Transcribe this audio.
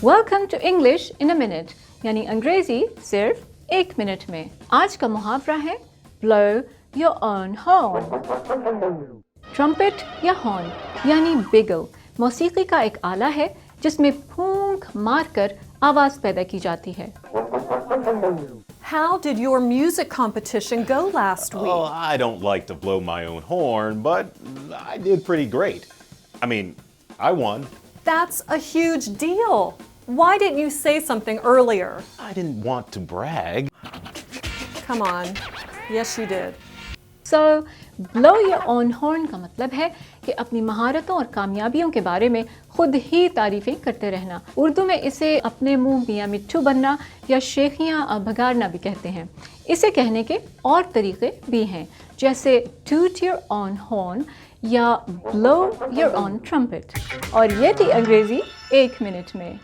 Welcome to English in a minute, यानी अंग्रेजी सिर्फ 1 मिनट में। आज का मुहावरा है blow your own horn. Trumpet या हॉर्न यानी बिगल मौसीकी का एक आला है जिसमें फूंक मारकर आवाज पैदा की जाती है। How did your music competition go last week? Oh, I don't like to blow my own horn, but I did pretty great. I mean, I won. That's a huge deal. Why didn't you say something earlier? I didn't want to brag. Come on. Yes, you did. So, blow your own horn का मतलब है कि अपनी महारतों और कामयाबियों के बारे में खुद ही तारीफें करते रहना। उर्दू में इसे अपने मुंह मियाँ मिट्ठू बनना या शेखियाँ भगाड़ना भी कहते हैं। इसे कहने के और तरीके भी हैं, जैसे toot your own horn या blow your own trumpet। और ये थी अंग्रेजी 1 मिनट में।